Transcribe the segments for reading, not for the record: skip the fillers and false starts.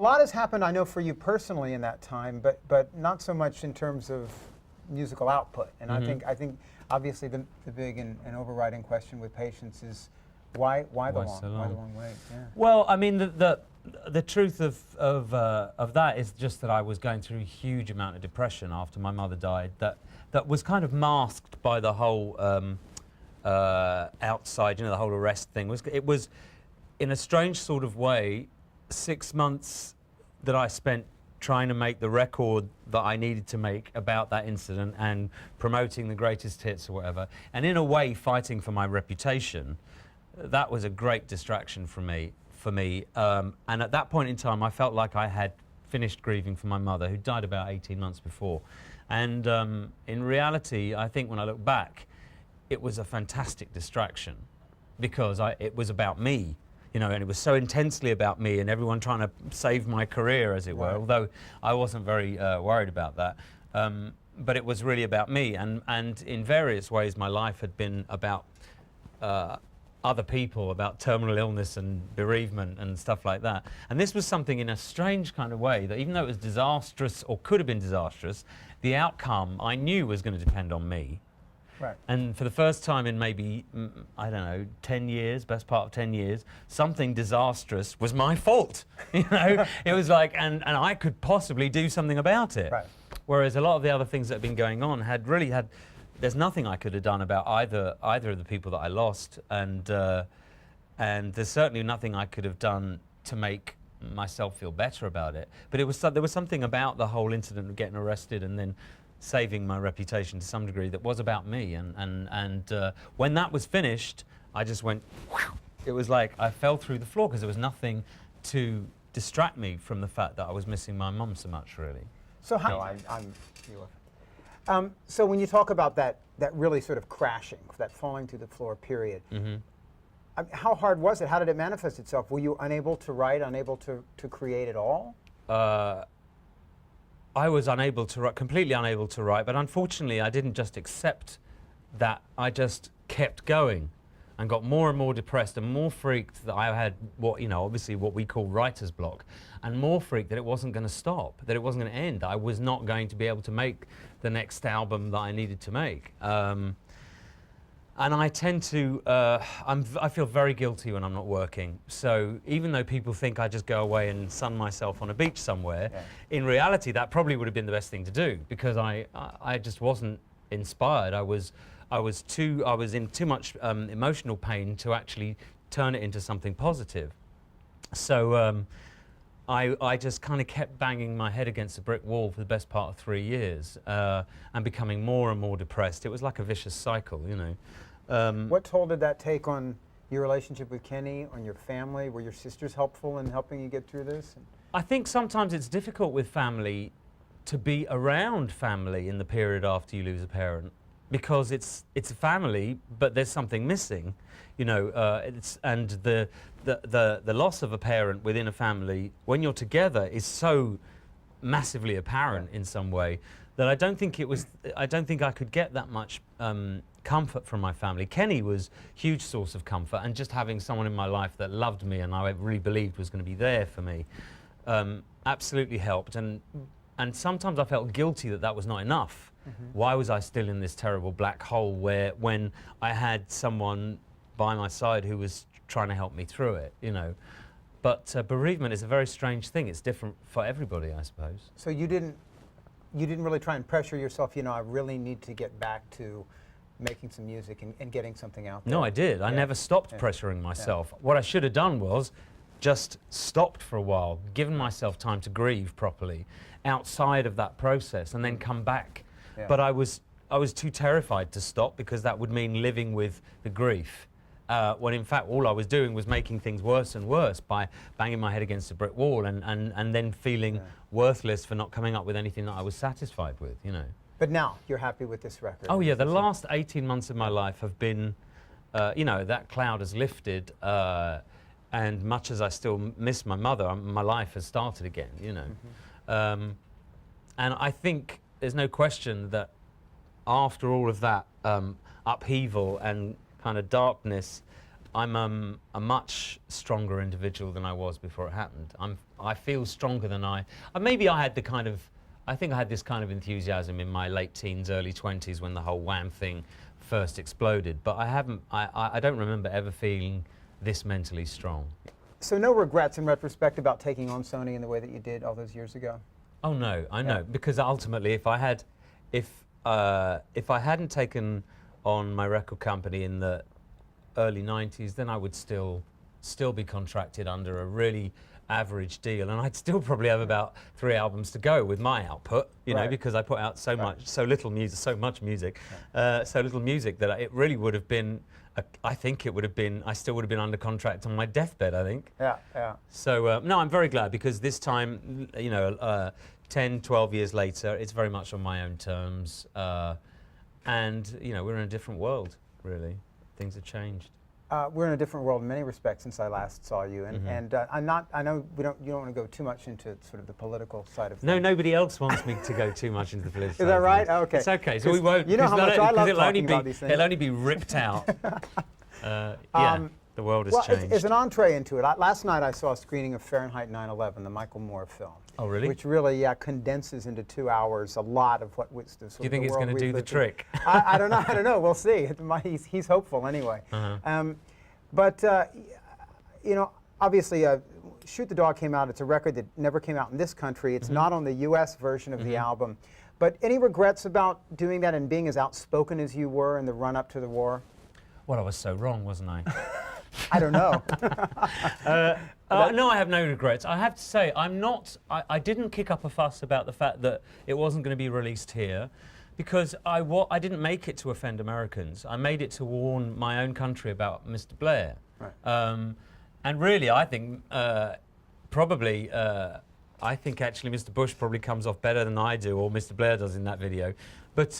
A lot has happened, I know, for you personally in that time, but not so much in terms of musical output. And I think obviously the big and overriding question with Patience is why the long wait? Yeah. Well, I mean, the truth of that is just that I was going through a huge amount of depression after my mother died. That was kind of masked by the whole outside, you know, the whole arrest thing. It was, in a strange sort of way, 6 months that I spent trying to make the record that I needed to make about that incident and promoting the greatest hits or whatever, and in a way fighting for my reputation. That was a great distraction for me. And at that point in time, I felt like I had finished grieving for my mother, who died about 18 months before. And in reality, I think when I look back, it was a fantastic distraction because it was about me. You know, and it was so intensely about me and everyone trying to save my career, as it were, although I wasn't very worried about that. But it was really about me, and in various ways my life had been about other people, about terminal illness and bereavement and stuff like that. And this was something in a strange kind of way that even though it was disastrous, or could have been disastrous, the outcome I knew was going to depend on me. Right. And for the first time in maybe, I don't know, 10 years, best part of 10 years, something disastrous was my fault. You know, it was like, and I could possibly do something about it. Right. Whereas a lot of the other things that have been going on there's nothing I could have done about either of the people that I lost, and there's certainly nothing I could have done to make myself feel better about it. But there was something about the whole incident of getting arrested and then saving my reputation to some degree that was about me, and when that was finished, I just went whew. It was like I fell through the floor because there was nothing to distract me from the fact that I was missing my mum so much, really. So how? So when you talk about that really sort of crashing, that falling to the floor period, how hard was it? How did it manifest itself? Were you unable to write, unable to create at all? I was unable to write, completely unable to write, but unfortunately I didn't just accept that, I just kept going and got more and more depressed and more freaked that I had obviously what we call writer's block, and more freaked that it wasn't going to stop, that it wasn't going to end. I was not going to be able to make the next album that I needed to make. And I tend to, I feel very guilty when I'm not working. So even though people think I just go away and sun myself on a beach somewhere, in reality that probably would have been the best thing to do, because I just wasn't inspired. I was in too much emotional pain to actually turn it into something positive. So I just kind of kept banging my head against a brick wall for the best part of 3 years and becoming more and more depressed. It was like a vicious cycle, you know. What toll did that take on your relationship with Kenny, on your family? Were your sisters helpful in helping you get through this? I think sometimes it's difficult with family to be around family in the period after you lose a parent, because it's a family, but there's something missing, you know. And the loss of a parent within a family when you're together is so massively apparent in some way that I don't think I could get that much comfort from my family. Kenny was a huge source of comfort, and just having someone in my life that loved me and I really believed was going to be there for me absolutely helped. And sometimes I felt guilty that was not enough. Why was I still in this terrible black hole when I had someone by my side who was trying to help me through it, you know? But bereavement is a very strange thing. It's different for everybody, I suppose. So you didn't really try and pressure yourself, you know, I really need to get back to making some music and getting something out there? No, I did. I never stopped pressuring myself. What I should have done was just stopped for a while, given myself time to grieve properly outside of that process, and then come back. But I was too terrified to stop, because that would mean living with the grief. When in fact all I was doing was making things worse and worse by banging my head against a brick wall and then feeling worthless for not coming up with anything that I was satisfied with, you know. But now you're happy with this record? Oh yeah, the last 18 months of my life have been, you know, that cloud has lifted, and much as I still miss my mother, my life has started again, you know. And I think there's no question that after all of that upheaval and kind of darkness, I'm a much stronger individual than I was before it happened. I feel stronger than maybe I had I think I had this kind of enthusiasm in my late teens, early 20s when the whole Wham thing first exploded. But I don't remember ever feeling this mentally strong. So no regrets in retrospect about taking on Sony in the way that you did all those years ago? Oh no, I know, because ultimately if I hadn't taken on my record company in the early 90s, then I would still be contracted under a really average deal, and I'd still probably have about 3 albums to go with my output, you know, because I put out so little music, so little music that it really would have been, I think it would have been, I still would have been under contract on my deathbed, I think. Yeah. So, no, I'm very glad, because this time, you know, 10, 12 years later, it's very much on my own terms, and, you know, we're in a different world, really. Things have changed. We're in a different world in many respects since I last saw you, and I know you don't want to go too much into sort of the political side of things. No, nobody else wants me to go too much into the political side. Is that right? Oh, okay. It's okay, so we won't. You know how much I love talking about these things. It'll only be ripped out. The world has changed. It's an entree into it. Last night I saw a screening of Fahrenheit 9/11, the Michael Moore film. Oh, really? Which really, condenses into 2 hours a lot of what was the sort Do you think it's going to do the trick? I don't know. I don't know. We'll see. He's hopeful anyway. But you know, obviously, Shoot the Dog came out. It's a record that never came out in this country. It's not on the U.S. version of the album. But any regrets about doing that and being as outspoken as you were in the run-up to the war? Well, I was so wrong, wasn't I? I don't know. No, I have no regrets. I have to say, I didn't kick up a fuss about the fact that it wasn't going to be released here, because I didn't make it to offend Americans. I made it to warn my own country about Mr. Blair. Right. And really, I think I think actually Mr. Bush probably comes off better than I do, or Mr. Blair does in that video. But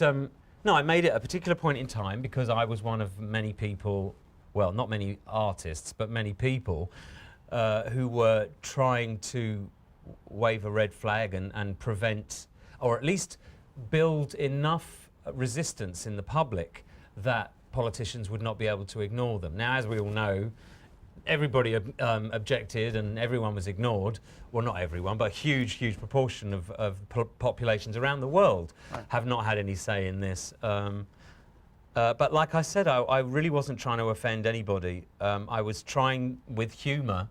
no, I made it at a particular point in time because I was one of many people, well, not many artists, but many people who were trying to wave a red flag and prevent, or at least build enough resistance in the public that politicians would not be able to ignore them. Now, as we all know, everybody objected and everyone was ignored. Well, not everyone, but a huge proportion of populations around the world have not had any say in this. But like I said, I really wasn't trying to offend anybody. I was trying with humour.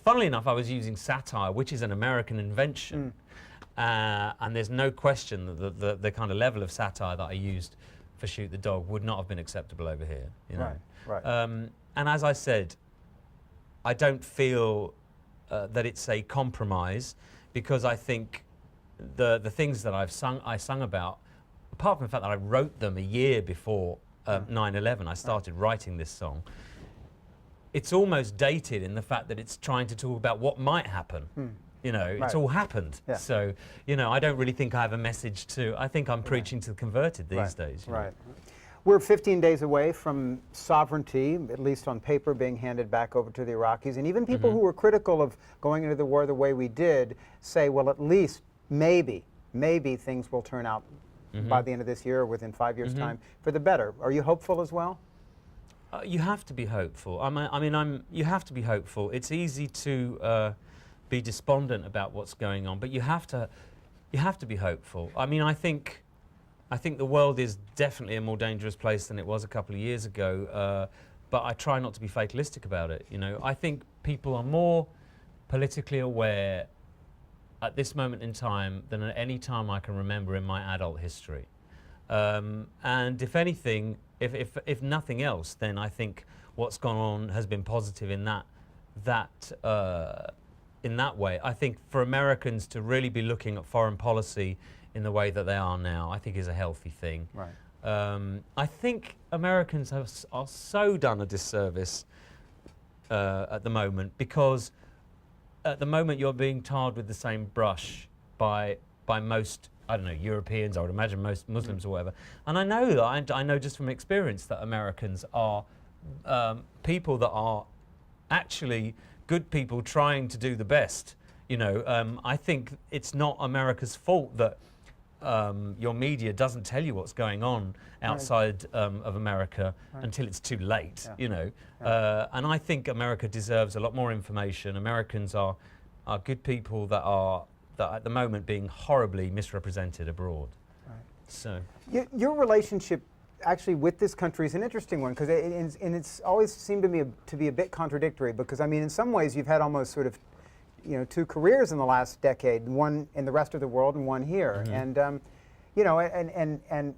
Funnily enough, I was using satire, which is an American invention. And there's no question that the kind of level of satire that I used for Shoot the Dog would not have been acceptable over here. You know? Right. And as I said, I don't feel that it's a compromise, because I think the things that I sung about, apart from the fact that I wrote them a year before 9/11, I started writing this song. It's almost dated in the fact that it's trying to talk about what might happen. You know, it's all happened. Yeah. So, you know, I don't really think I have a message I think I'm preaching to the converted these days. You know? We're 15 days away from sovereignty, at least on paper, being handed back over to the Iraqis. And even people who were critical of going into the war the way we did say, well, at least maybe things will turn out by the end of this year or within 5 years' time for the better. Are you hopeful as well? You have to be hopeful. You have to be hopeful. It's easy to be despondent about what's going on, but you have to be hopeful. I mean, I think the world is definitely a more dangerous place than it was a couple of years ago, but I try not to be fatalistic about it. You know, I think people are more politically aware at this moment in time than at any time I can remember in my adult history. And if anything, if nothing else, then I think what's gone on has been positive in that way. I think for Americans to really be looking at foreign policy in the way that they are now, I think is a healthy thing. Right. I think Americans are so done a disservice at the moment, because at the moment you're being tarred with the same brush by most, I don't know, Europeans, I would imagine most Muslims or whatever. And I know that, I know just from experience that Americans are people that are actually good people trying to do the best. You know, I think it's not America's fault that your media doesn't tell you what's going on outside of America until it's too late, you know. And I think America deserves a lot more information. Americans are good people that are at the moment being horribly misrepresented abroad. So your relationship actually with this country is an interesting one, because it's always seemed to me to be a bit contradictory, because I mean, in some ways you've had almost sort of, you know, two careers in the last decade, one in the rest of the world and one here. And you know, and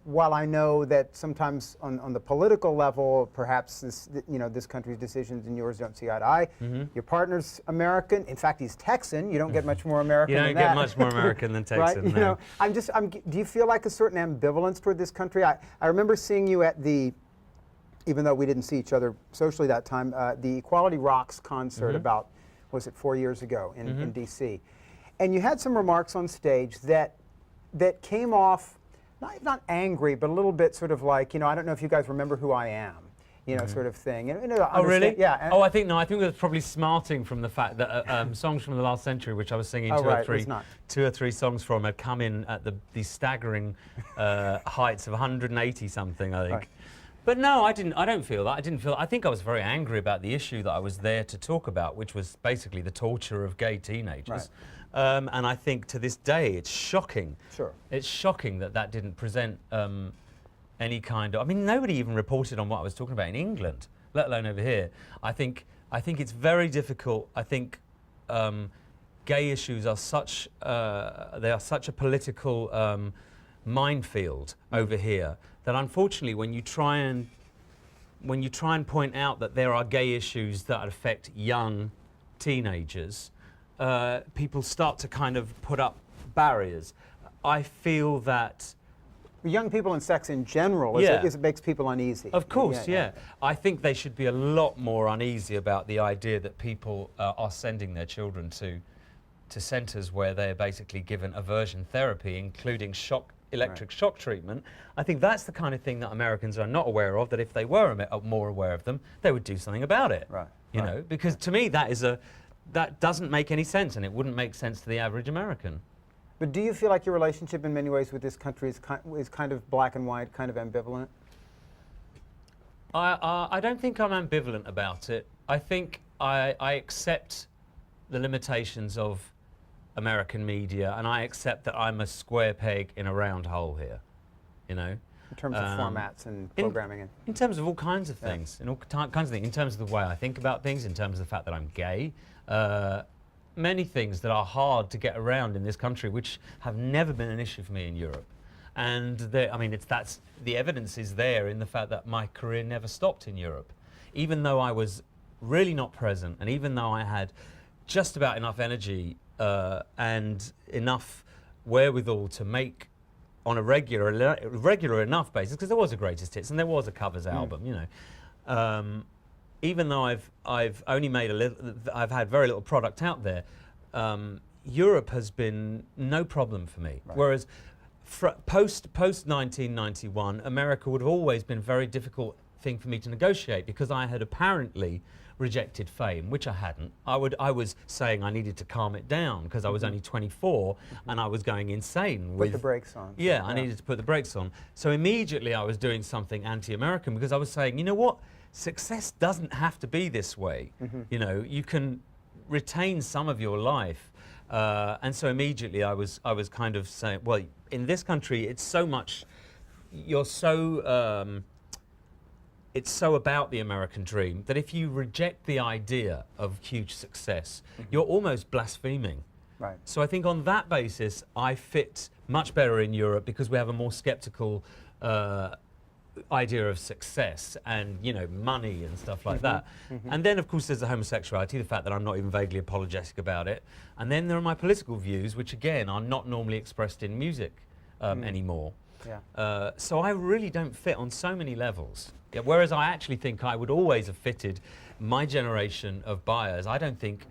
while I know that sometimes on the political level, perhaps this country's decisions and yours don't see eye to eye. Your partner's American. In fact, he's Texan. You don't get much more American than that. you don't get much more American than Texan. Right? You know, do you feel like a certain ambivalence toward this country? I remember seeing you at the, even though we didn't see each other socially that time, the Equality Rocks concert about, was it 4 years ago in D.C. And you had some remarks on stage that came off not angry, but a little bit sort of like, you know, I don't know if you guys remember who I am, you know, sort of thing. And, you know, oh, really? Yeah. Oh, I think it was probably smarting from the fact that songs from the last century, which I was singing two or three songs from, had come in at the staggering heights of 180 something, I think. Right. But no, I don't feel that. I think I was very angry about the issue that I was there to talk about, which was basically the torture of gay teenagers. Right. And I think to this day, it's shocking. Sure. It's shocking that didn't present any kind of. I mean, nobody even reported on what I was talking about in England, let alone over here. I think it's very difficult. I think gay issues are such a political minefield over here that unfortunately, when you try and point out that there are gay issues that affect young teenagers, people start to kind of put up barriers. I feel that young people and sex in general, it makes people uneasy. Of course, yeah. I think they should be a lot more uneasy about the idea that people are sending their children to centres where they're basically given aversion therapy, including electric shock treatment. I think that's the kind of thing that Americans are not aware of, that if they were more aware of them, they would do something about it. Right. You know, because to me that doesn't make any sense, and it wouldn't make sense to the average American. But do you feel like your relationship in many ways with this country is kind of black and white, kind of ambivalent? I don't think I'm ambivalent about it. I think I accept the limitations of American media, and I accept that I'm a square peg in a round hole here, you know. In terms of formats and programming? In terms of all kinds of things, in all kinds of things, in terms of the way I think about things, in terms of the fact that I'm gay, many things that are hard to get around in this country, which have never been an issue for me in Europe. And the evidence is there in the fact that my career never stopped in Europe. Even though I was really not present, and even though I had just about enough energy and enough wherewithal to make on a regular enough basis, because there was a greatest hits and there was a covers album, you know. Even though I've only made I've had very little product out there. Europe has been no problem for me. Right. Whereas post 1991, America would have always been a very difficult thing for me to negotiate, because I had apparently rejected fame, which I hadn't. I was saying I needed to calm it down because I was only 24 and I was going insane. Put the brakes on. Yeah, I needed to put the brakes on. So immediately I was doing something anti-American, because I was saying, you know what? Success doesn't have to be this way. You know, you can retain some of your life. And so immediately I was kind of saying, well, in this country, it's so much, it's so about the American dream that if you reject the idea of huge success, you're almost blaspheming. Right. So I think on that basis, I fit much better in Europe, because we have a more skeptical idea of success and, you know, money and stuff like that. And then, of course, there's the homosexuality, the fact that I'm not even vaguely apologetic about it. And then there are my political views, which, again, are not normally expressed in music anymore. Yeah. So I really don't fit on so many levels. Yeah, whereas I actually think I would always have fitted my generation of buyers. I think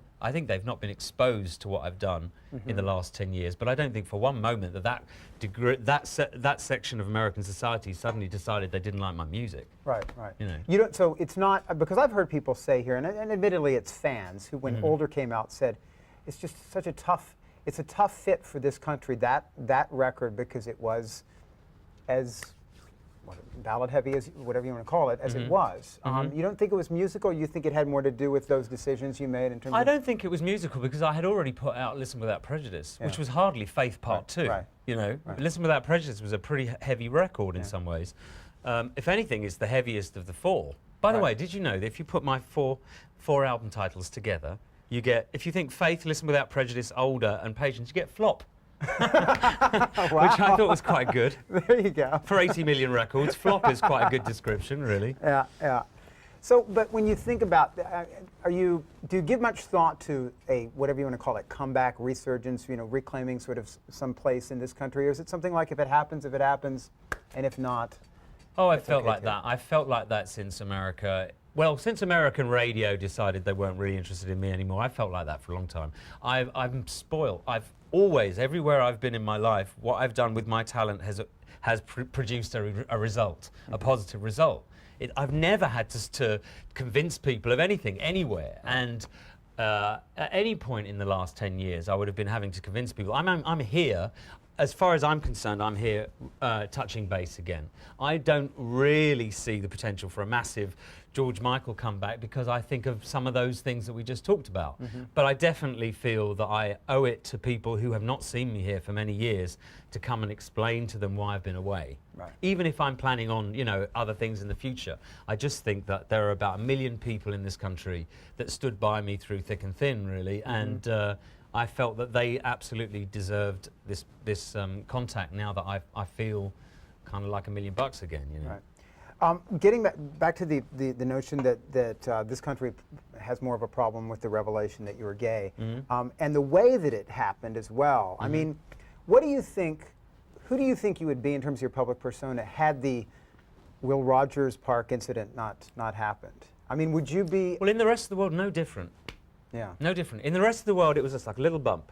they've not been exposed to what I've done in the last 10 years, but I don't think for one moment that section of American society suddenly decided they didn't like my music. Right, right. You know. You don't, so it's not, because I've heard people say here, and admittedly it's fans who, when Older came out, said it's just such a tough, it's a tough fit for this country, that record, because it was as ballad heavy as whatever you want to call it as it was. You don't think it was musical? You think it had more to do with those decisions you made in terms I of... don't think it was musical because I had already put out Listen Without Prejudice, which was hardly Faith Part 2. Right. You know, Listen Without Prejudice was a pretty heavy record in some ways. If anything, it's the heaviest of the four. By the way, did you know that if you put my four album titles together, you get, if you think Faith, Listen Without Prejudice, Older, and Patience, you get Flop. Which I thought was quite good. There you go. For 80 million records, Flop is quite a good description, really. Yeah, yeah. So, but when you think about, do you give much thought to a, whatever you want to call it, comeback, resurgence, you know, reclaiming sort of some place in this country? Or is it something like if it happens, and if not? Oh, I felt like that. I felt like that since America. Well, since American radio decided they weren't really interested in me anymore, I felt like that for a long time. I'm spoiled. I've always, everywhere I've been in my life, what I've done with my talent has produced a result, a positive result. I've never had to convince people of anything, anywhere. And at any point in the last 10 years, I would have been having to convince people. I'm here. As far as I'm concerned, I'm here touching base again. I don't really see the potential for a massive George Michael comeback because I think of some of those things that we just talked about. But I definitely feel that I owe it to people who have not seen me here for many years to come and explain to them why I've been away. Right. Even if I'm planning on, you know, other things in the future. I just think that there are about 1 million people in this country that stood by me through thick and thin, really, and I felt that they absolutely deserved this contact now that I feel kind of like $1 million again, you know. Right. Getting back to the notion that this country has more of a problem with the revelation that you were gay, and the way that it happened as well. I mean, what do you think? Who do you think you would be in terms of your public persona had the Will Rogers Park incident not happened? I mean, would you be? Well, in the rest of the world, no different. Yeah. No different. In the rest of the world, it was just like a little bump,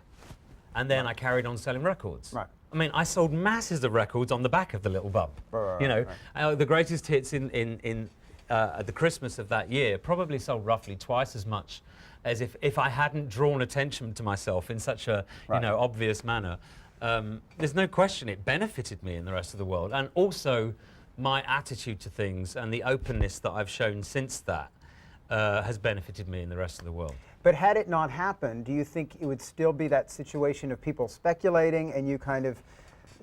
and then I carried on selling records. Right. I mean, I sold masses of records on the back of the little bump. You know, the greatest hits in the Christmas of that year probably sold roughly twice as much as if I hadn't drawn attention to myself in such a you know, obvious manner. There's no question it benefited me in the rest of the world, and also my attitude to things and the openness that I've shown since that has benefited me in the rest of the world. But had it not happened, do you think it would still be that situation of people speculating and you kind of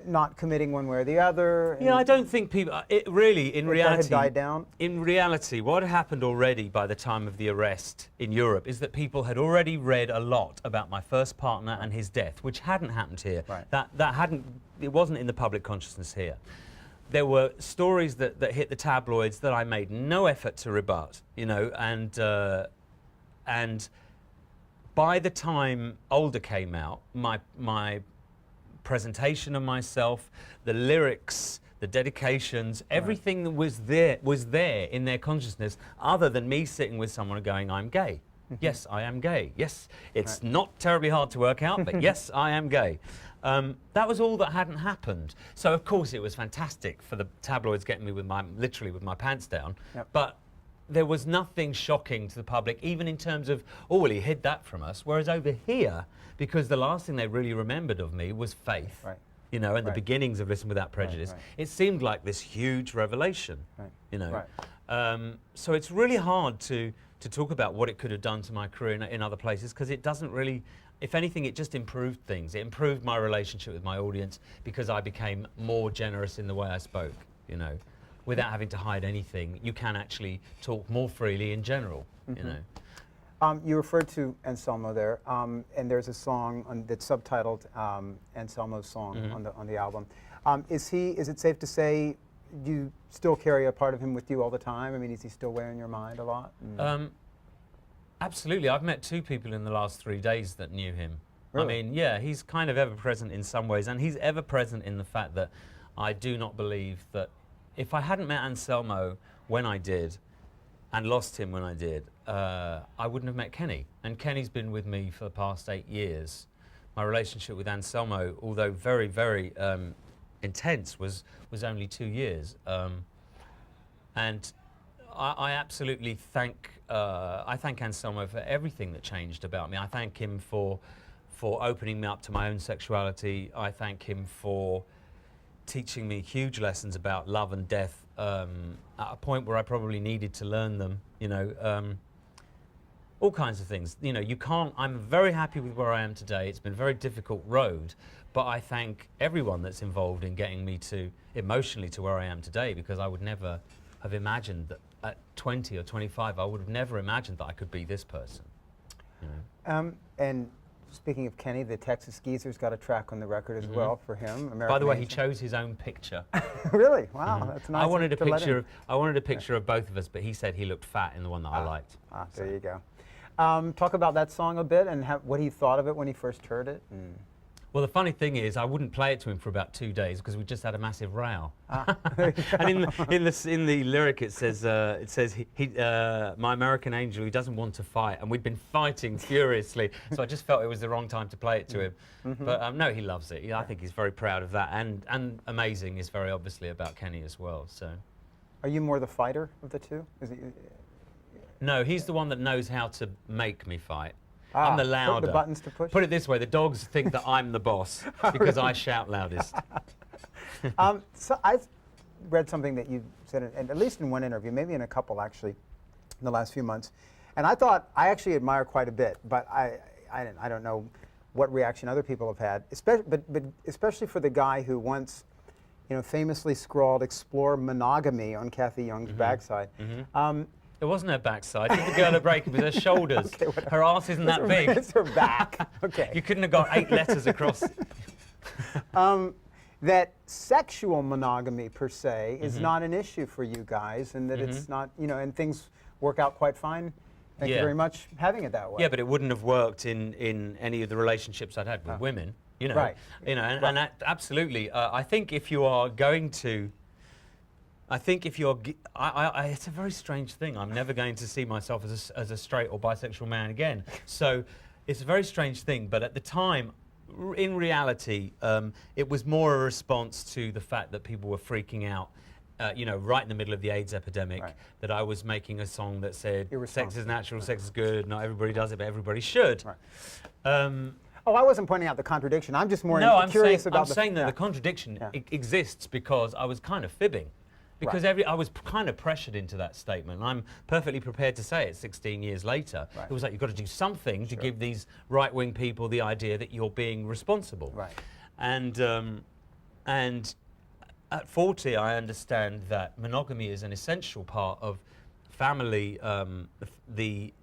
not committing one way or the other? Yeah, I don't think people. It really, in reality, had died down. In reality, what had happened already by the time of the arrest in Europe is that people had already read a lot about my first partner and his death, which hadn't happened here. Right. That hadn't. It wasn't in the public consciousness here. There were stories that hit the tabloids that I made no effort to rebut, you know, and by the time Older came out, my presentation of myself, the lyrics, the dedications, everything that was there in their consciousness, other than me sitting with someone and going, I'm gay. Yes, I am gay. Yes, it's not terribly hard to work out, but yes, I am gay. That was all that hadn't happened. So of course it was fantastic for the tabloids getting me literally with my pants down. But there was nothing shocking to the public, even in terms of, oh, well, he hid that from us. Whereas over here, because the last thing they really remembered of me was Faith, you know, and the beginnings of Listen Without Prejudice, it seemed like this huge revelation, you know. So it's really hard to talk about what it could have done to my career in other places, because it doesn't really, if anything, it just improved things. It improved my relationship with my audience because I became more generous in the way I spoke, you know. Without having to hide anything, you can actually talk more freely in general, you know. You referred to Anselmo there, and there's a song that's subtitled Anselmo's Song on the album. Is it safe to say you still carry a part of him with you all the time? I mean, is he still wearing your mind a lot? Absolutely. I've met 2 people in the last 3 days that knew him. Really? I mean, yeah, he's kind of ever present in some ways, and he's ever present in the fact that I do not believe that if I hadn't met Anselmo when I did, and lost him when I did, I wouldn't have met Kenny. And Kenny's been with me for the past 8 years. My relationship with Anselmo, although very, very intense, was only 2 years. And I absolutely thank Anselmo for everything that changed about me. I thank him for for opening me up to my own sexuality. I thank him for teaching me huge lessons about love and death at a point where I probably needed to learn them, you know. All kinds of things. You know, you can't, I'm very happy with where I am today. It's been a very difficult road, but I thank everyone that's involved in getting me to, emotionally, to where I am today, because I would never have imagined that at 20 or 25, I would have never imagined that I could be this person. You know? And speaking of Kenny, the Texas Geezer's got a track on the record as well for him. American By the way, he Angel. chose his own picture. Really? Wow, that's nice. I wanted a to let picture. him. I wanted a picture of both of us, but he said he looked fat in the one that I liked. There you go. Talk about that song a bit and what he thought of it when he first heard it. Well, the funny thing is, I wouldn't play it to him for about 2 days because we just had a massive row. And in the lyric, it says my American angel, he doesn't want to fight, and we'd been fighting furiously. So I just felt it was the wrong time to play it to him. But no, he loves it. I think he's very proud of that, and Amazing is very obviously about Kenny as well. So, are you more the fighter of the two? Is he? No, he's the one that knows how to make me fight. I'm the louder. The buttons to push? Put it this way, the dogs think that I'm the boss because I shout loudest. So I've read something that you said, and at least in one interview, maybe in a couple actually, in the last few months, and I thought I actually admire quite a bit, but I don't know what reaction other people have had, especially for the guy who once, you know, famously scrawled "explore monogamy" on Kathy Young's backside. It wasn't her backside. It was the girl at break. It was her shoulders. Okay, her ass isn't that big. It's her back. Okay. You couldn't have got 8 letters across. That sexual monogamy per se is not an issue for you guys, and that it's not, you know, and things work out quite fine. Thank you very much having it that way. Yeah, but it wouldn't have worked in any of the relationships I'd had with women. You know, Right. You know, and absolutely. I think if you are going to. I think if you're, it's a very strange thing. I'm never going to see myself as a straight or bisexual man again. So it's a very strange thing. But at the time, in reality, it was more a response to the fact that people were freaking out, you know, right in the middle of the AIDS epidemic, that I was making a song that said, sex is natural, sex is good, not everybody does it, but everybody should. Oh, I wasn't pointing out the contradiction. I'm just more curious about I'm saying that the contradiction exists because I was kind of fibbing. Because I was kind of pressured into that statement. I'm perfectly prepared to say it 16 years later. It was like, you've got to do something to give these right-wing people the idea that you're being responsible. And at 40, I understand that monogamy is an essential part of family, the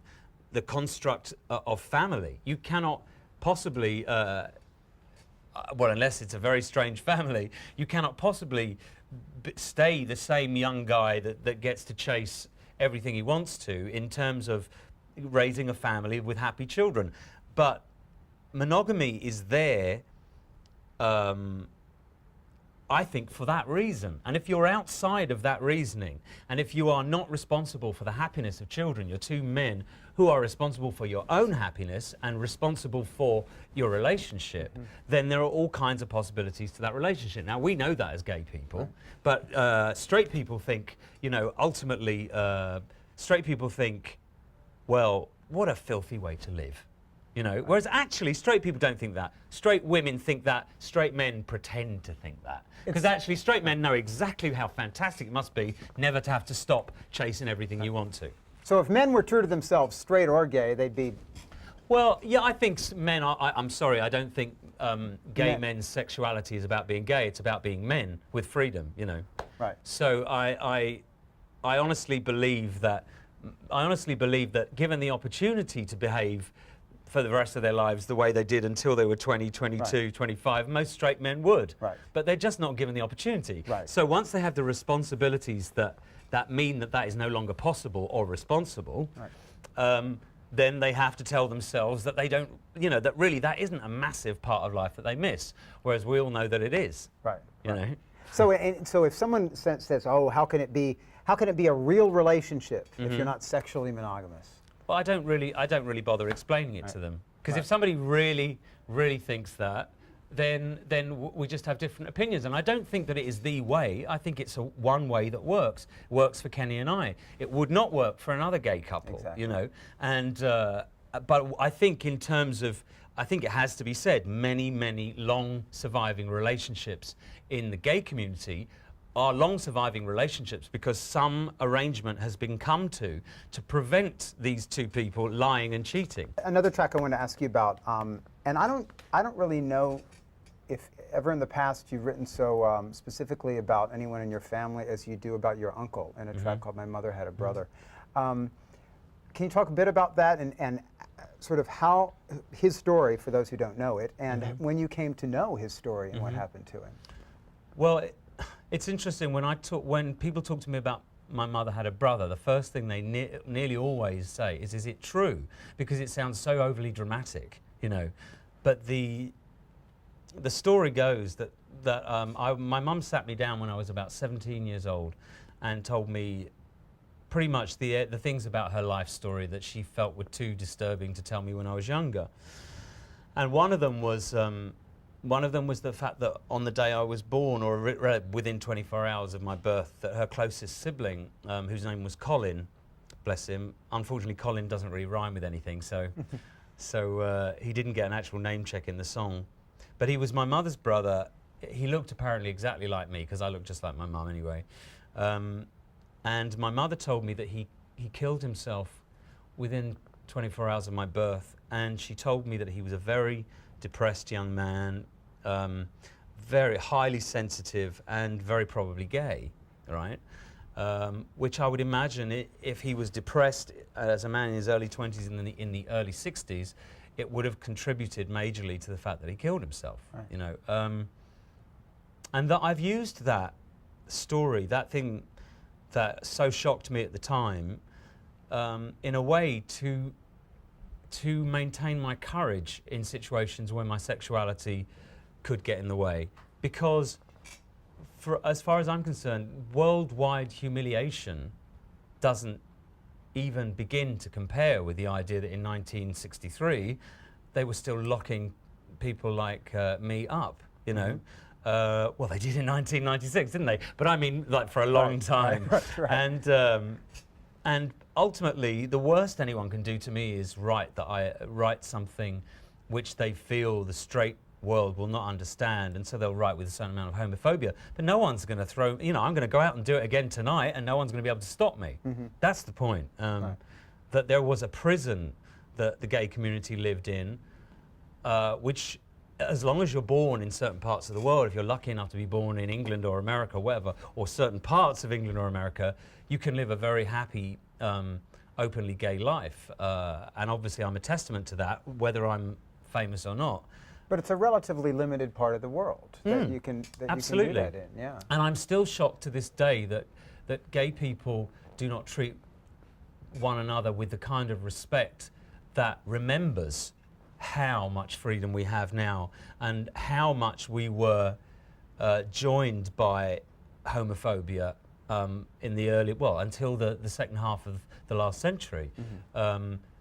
construct of family. You cannot possibly, well, unless it's a very strange family, you cannot possibly stay the same young guy that gets to chase everything he wants to in terms of raising a family with happy children. But monogamy is there, I think, for that reason. And if you're outside of that reasoning, and if you are not responsible for the happiness of children, you're two men who are responsible for your own happiness and responsible for your relationship, then there are all kinds of possibilities to that relationship. Now, we know that as gay people, but straight people think, you know, ultimately, straight people think, well, what a filthy way to live. You know, whereas actually straight people don't think that. Straight women think that. Straight men pretend to think that. Because actually straight men know exactly how fantastic it must be never to have to stop chasing everything you want to. So if men were true to themselves, straight or gay, they'd be... Well, yeah, I think men are, I'm sorry, I don't think gay men's sexuality is about being gay. It's about being men with freedom, you know. So I honestly believe that, given the opportunity to behave for the rest of their lives the way they did until they were 20, 22, 25, most straight men would. But they're just not given the opportunity. So once they have the responsibilities that mean that is no longer possible or responsible, then they have to tell themselves that they don't, you know, that really that isn't a massive part of life that they miss, whereas we all know that it is. You know? So if someone says, oh, how can it be a real relationship if you're not sexually monogamous? Well, I don't really bother explaining it to them, because if somebody really thinks that, then we just have different opinions. And I don't think that it is the way. I think it's one way that works for Kenny and I. It would not work for another gay couple, you know. And but I think in terms of I think it has to be said, many long surviving relationships in the gay community are long surviving relationships because some arrangement has been come to prevent these two people lying and cheating. Another track I want to ask you about, and I don't really know if ever in the past you've written so specifically about anyone in your family as you do about your uncle in a track called My Mother Had a Brother. Can you talk a bit about that and sort of how his story, for those who don't know it, and when you came to know his story and what happened to him? Well, it's interesting when people talk to me about my mother had a brother, the first thing they nearly always say is it true? Because it sounds so overly dramatic, you know. But the story goes that my mum sat me down when I was about 17 years old and told me pretty much the things about her life story that she felt were too disturbing to tell me when I was younger. And one of them was the fact that on the day I was born, or within 24 hours of my birth, that her closest sibling, whose name was Colin, bless him, unfortunately Colin doesn't really rhyme with anything, so he didn't get an actual name check in the song. But he was my mother's brother. He looked apparently exactly like me, because I look just like my mum anyway. And my mother told me that he killed himself within 24 hours of my birth, and she told me that he was a very depressed young man, very highly sensitive and very probably gay, right? Which I would imagine if he was depressed as a man in his early 20s and in the early 60s, it would have contributed majorly to the fact that he killed himself, right. You know. And that I've used that story, that thing that so shocked me at the time, in a way to maintain my courage in situations where my sexuality could get in the way. Because as far as I'm concerned, worldwide humiliation doesn't even begin to compare with the idea that in 1963 they were still locking people like me up, you know. Well, they did in 1996, didn't they? But I mean, like, for a long time. Right. And ultimately, the worst anyone can do to me is write something which they feel the straight world will not understand, and so they'll write with a certain amount of homophobia. But no one's going to throw, you know, I'm going to go out and do it again tonight, and no one's going to be able to stop me. That's the point. Right. That there was a prison that the gay community lived in, which, as long as you're born in certain parts of the world, if you're lucky enough to be born in England or America, whatever, or certain parts of England or America, you can live a very happy, openly gay life. And obviously I'm a testament to that, whether I'm famous or not. But it's a relatively limited part of the world that you can do that in. Yeah. And I'm still shocked to this day that gay people do not treat one another with the kind of respect that remembers how much freedom we have now and how much we were joined by homophobia in the early, well, until the second half of the last century.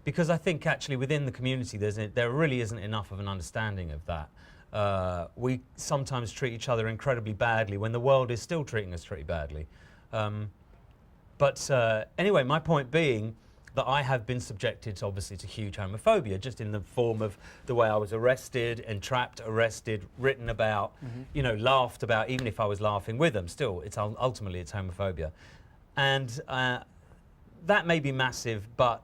Because I think actually within the community there really isn't enough of an understanding of that. We sometimes treat each other incredibly badly when the world is still treating us pretty badly. But anyway, my point being that I have been subjected, obviously, to huge homophobia, just in the form of the way I was arrested, entrapped, arrested, written about, you know, laughed about, even if I was laughing with them. Still, ultimately it's homophobia. And that may be massive, but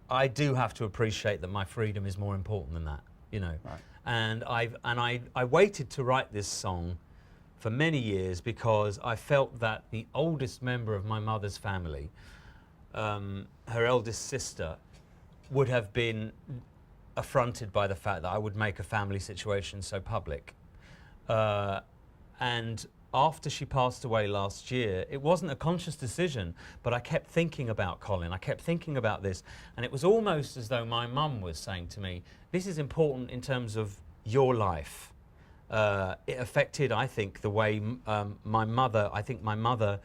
I do have to appreciate that my freedom is more important than that, you know. Right. And I waited to write this song for many years because I felt that the oldest member of my mother's family, her eldest sister, would have been affronted by the fact that I would make a family situation so public. And after she passed away last year, it wasn't a conscious decision, but I kept thinking about Colin. I kept thinking about this, and it was almost as though my mum was saying to me, this is important in terms of your life. It affected, I think, the way my mother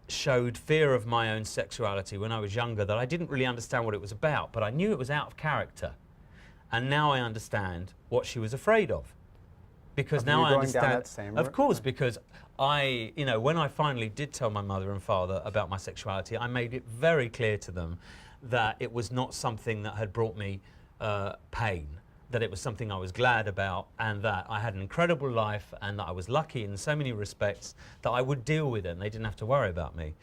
showed fear of my own sexuality when I was younger, that I didn't really understand what it was about, but I knew it was out of character. And now I understand what she was afraid of. Because now I understand, of course, because you know, when I finally did tell my mother and father about my sexuality, I made it very clear to them that it was not something that had brought me pain, that it was something I was glad about, and that I had an incredible life, and that I was lucky in so many respects that I would deal with it, and they didn't have to worry about me.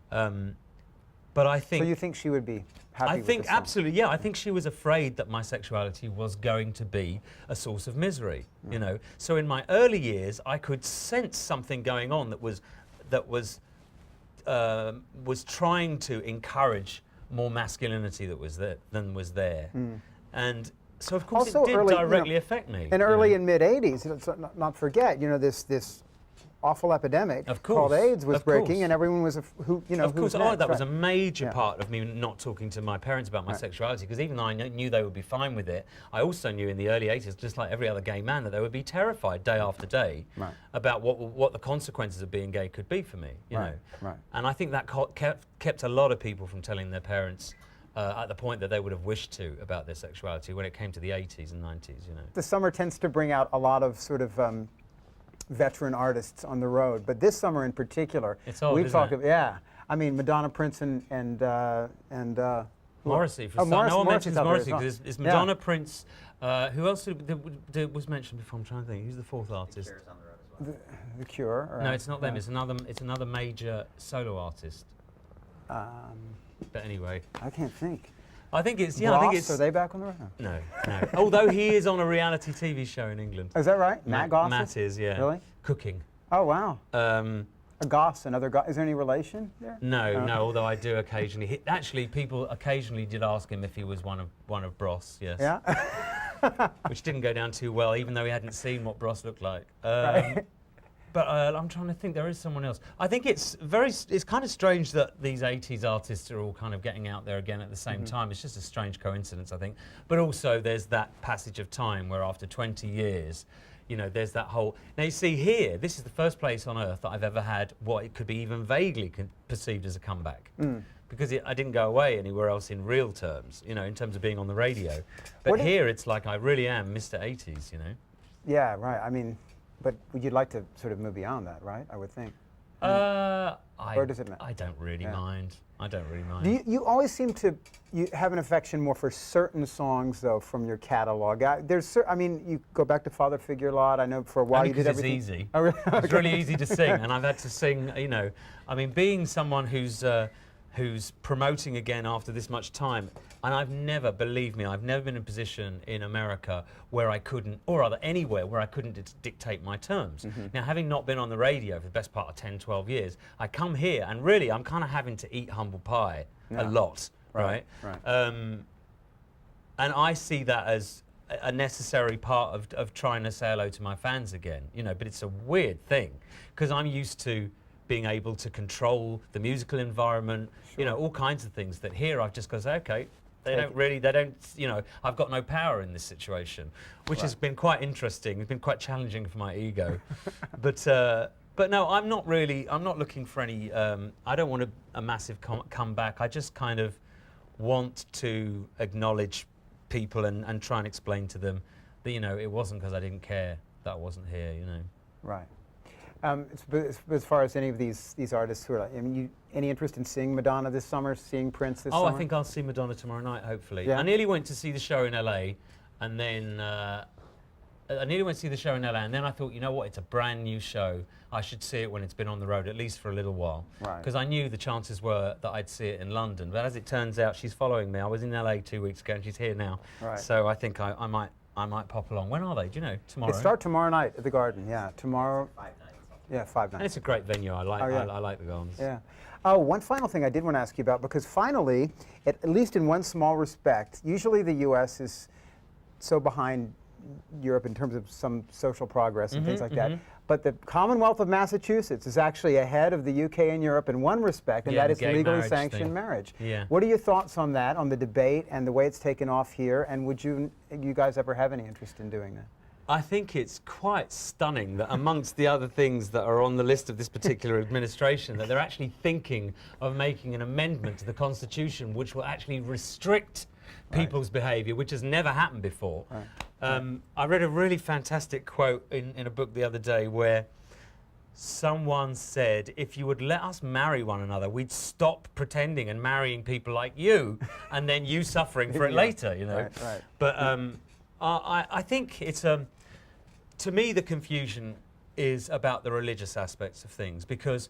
But I think... So you think she would be happy I with think this song? absolutely, yeah. I think she was afraid that my sexuality was going to be a source of misery. You know, so in my early years, I could sense something going on that was trying to encourage more masculinity than was there, and so of course Also it did early, directly affect me. And you early know. and mid '80s, let's not forget, this awful epidemic Of called course, AIDS was of breaking, course. and everyone was Of who's course, next, that was a right? major Yeah. part of me not talking to my parents about my Right. sexuality, because even though I knew they would be fine with it, I also knew in the early 80s, just like every other gay man, that they would be terrified day after day Right. about what the consequences of being gay could be for me, you Right, know. right. And I think that kept a lot of people from telling their parents at the point that they would have wished to about their sexuality when it came to the 80s and 90s, you know. The summer tends to bring out a lot of sort of veteran artists on the road, but this summer in particular, It's odd, we've isn't talked it? about, yeah. I mean, Madonna, Prince, and Morrissey, for oh, some. No one Morrissey's mentions out there Morrissey as well. because it's Yeah. Madonna, Prince. Who else was mentioned before? I'm trying to think. Who's the fourth artist? Cure's on the road as well. The Cure. Or, No, it's not them. yeah. It's another major solo artist. But anyway, I can't think. I think it's I think it's Are they back on the road? No. no. Although he is on a reality TV show in England. Is that right? Matt Goss? Matt is, yeah. Really? Cooking. Oh, wow. Um, A Goss, another Goss. Is there any relation there? no, no. Although I do occasionally. Actually, people occasionally did ask him if he was one of Bros. Yes. Yeah? Which didn't go down too well, even though he hadn't seen what Bros looked like. Right. But I'm trying to think. There is someone else. I think it's kind of strange that these 80s artists are all kind of getting out there again at the same time. It's just a strange coincidence, I think. But also, there's that passage of time where after 20 years, you know, there's that whole. Now you see here, this is the first place on earth that I've ever had what it could be even vaguely perceived as a comeback. Because I didn't go away anywhere else in real terms, you know, in terms of being on the radio. But here it's like I really am Mr. 80s, you know. Yeah, right. I mean, but you'd like to sort of move beyond that, right? I would think. Or does it matter? I don't really Yeah. mind. I don't really mind. You always seem to have an affection more for certain songs, though, from your catalog. I mean, you go back to Father Figure a lot. I know for a while Only you did 'cause it's everything. easy. Oh, really? It's really easy to sing, and I've had to sing, you know, I mean, being someone who's promoting again after this much time, and I've never, believe me, I've never been in a position in America where I couldn't, or rather anywhere where I couldn't dictate my terms. Now, having not been on the radio for the best part of 10, 12 years, I come here, and really, I'm kind of having to eat humble pie a lot, right? Right. And I see that as a necessary part of trying to say hello to my fans again, you know, but it's a weird thing because I'm used to being able to control the musical environment, you know, all kinds of things that here I've just got to say, okay, they don't, you know, I've got no power in this situation, which has been quite interesting. It's been quite challenging for my ego. But no, I'm not looking for any, I don't want a massive comeback. I just kind of want to acknowledge people and try and explain to them that, you know, it wasn't because I didn't care that I wasn't here, you know. Right. As far as any of these artists who are, I mean, any interest in seeing Madonna this summer, seeing Prince this summer? I think I'll see Madonna tomorrow night, hopefully. Yeah. I nearly went to see the show in LA, and then I thought, you know what, it's a brand new show. I should see it when it's been on the road, at least for a little while. Right. Because I knew the chances were that I'd see it in London. But as it turns out, she's following me. I was in LA 2 weeks ago, and she's here now. Right. So I think I might pop along. When are they? Do you know? Tomorrow? It starts tomorrow night at the Garden. Yeah, tomorrow. 5 nights. Yeah, 5 And nights. it's a great venue. I like. Oh, yeah. I like the Gardens. Yeah. Oh, one final thing I did want to ask you about, because finally, at least in one small respect, usually the U.S. is so behind Europe in terms of some social progress and things like that. But the Commonwealth of Massachusetts is actually ahead of the UK and Europe in one respect, and Yeah, that the is gay legally marriage sanctioned thing. marriage. Yeah. What are your thoughts on that, on the debate and the way it's taken off here? And would you guys ever have any interest in doing that? I think it's quite stunning that amongst the other things that are on the list of this particular administration, that they're actually thinking of making an amendment to the Constitution which will actually restrict people's behaviour, which has never happened before. I read a really fantastic quote in a book the other day where someone said, if you would let us marry one another, we'd stop pretending and marrying people like you, and then you suffering for it later, you know. Right. But I think it's to me the confusion is about the religious aspects of things, because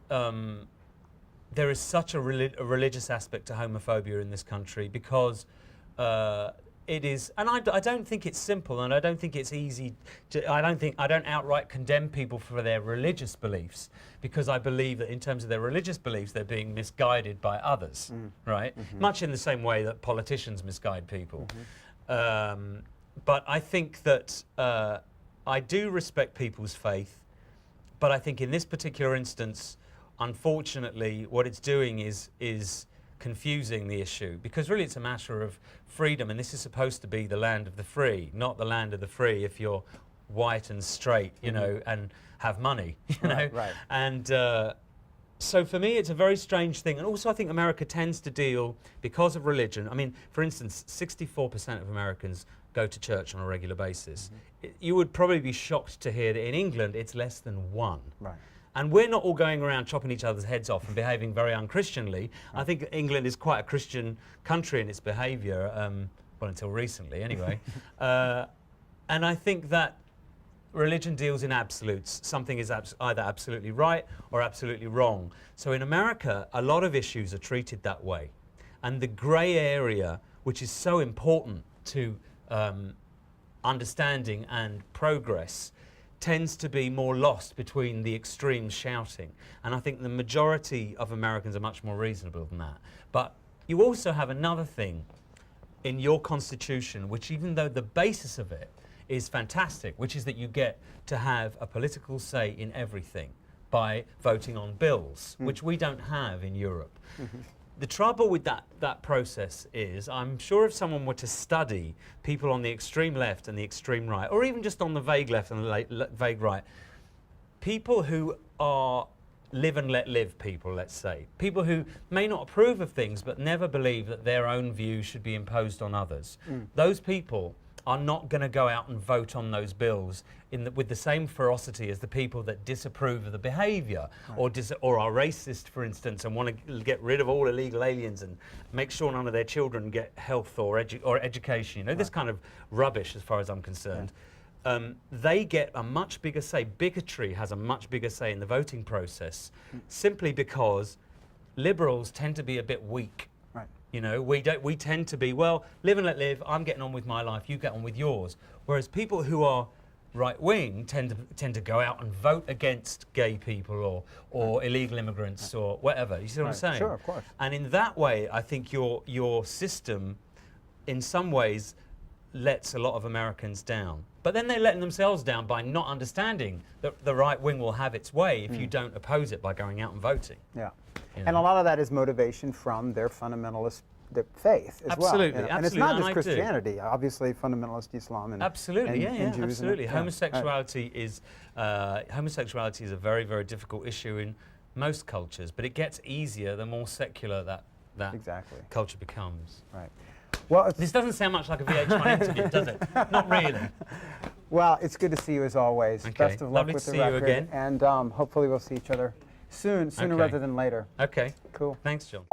there is such a religious aspect to homophobia in this country, because it is, and I don't think it's simple, and I don't think it's easy to, I don't outright condemn people for their religious beliefs, because I believe that in terms of their religious beliefs they're being misguided by others, right? Much in the same way that politicians misguide people. But I think that I do respect people's faith, but I think in this particular instance, unfortunately, what it's doing is confusing the issue, because really it's a matter of freedom, and this is supposed to be the land of the free, not the land of the free if you're white and straight, you know, and have money, you know. Right. And so for me, it's a very strange thing. And also I think America tends to deal, because of religion, I mean, for instance, 64% of Americans go to church on a regular basis. You would probably be shocked to hear that in England, it's less than 1. Right. And we're not all going around chopping each other's heads off and behaving very unchristianly. I think England is quite a Christian country in its behaviour, well, until recently anyway. And I think that religion deals in absolutes. Something is either absolutely right or absolutely wrong. So in America, a lot of issues are treated that way. And the grey area, which is so important to understanding and progress, tends to be more lost between the extreme shouting. And I think the majority of Americans are much more reasonable than that. But you also have another thing in your constitution, which, even though the basis of it is fantastic, which is that you get to have a political say in everything by voting on bills, which we don't have in Europe. The trouble with that process is, I'm sure if someone were to study people on the extreme left and the extreme right, or even just on the vague left and the vague right, people who are live and let live people, let's say, people who may not approve of things but never believe that their own views should be imposed on others, those people are not going to go out and vote on those bills with the same ferocity as the people that disapprove of the behaviour, or are racist, for instance, and want to get rid of all illegal aliens and make sure none of their children get health or education. You know, this kind of rubbish, as far as I'm concerned. They get a much bigger say. Bigotry has a much bigger say in the voting process, simply because liberals tend to be a bit weak. You know, we tend to be, well, live and let live, I'm getting on with my life, you get on with yours. Whereas people who are right-wing tend to go out and vote against gay people or illegal immigrants or whatever. You see what I'm saying? Sure, of course. And in that way, I think your system, in some ways, lets a lot of Americans down. But then they're letting themselves down by not understanding that the right wing will have its way if you don't oppose it by going out and voting. Yeah. You And know? a lot of that is motivation from their fundamentalist faith as well. Absolutely, And it's not absolutely, just and I do. Christianity, obviously fundamentalist Islam and Absolutely, and Jews. absolutely. And, Homosexuality is a very, very difficult issue in most cultures, but it gets easier the more secular that Exactly. culture becomes. Right. Well, This doesn't sound much like a VH1 interview, does it? Not really. well, it's good to see you as always. Okay. Best of luck Lovely with to the see you record, again. and hopefully we'll see each other sooner Okay. rather than later. Okay. Cool. Thanks, John.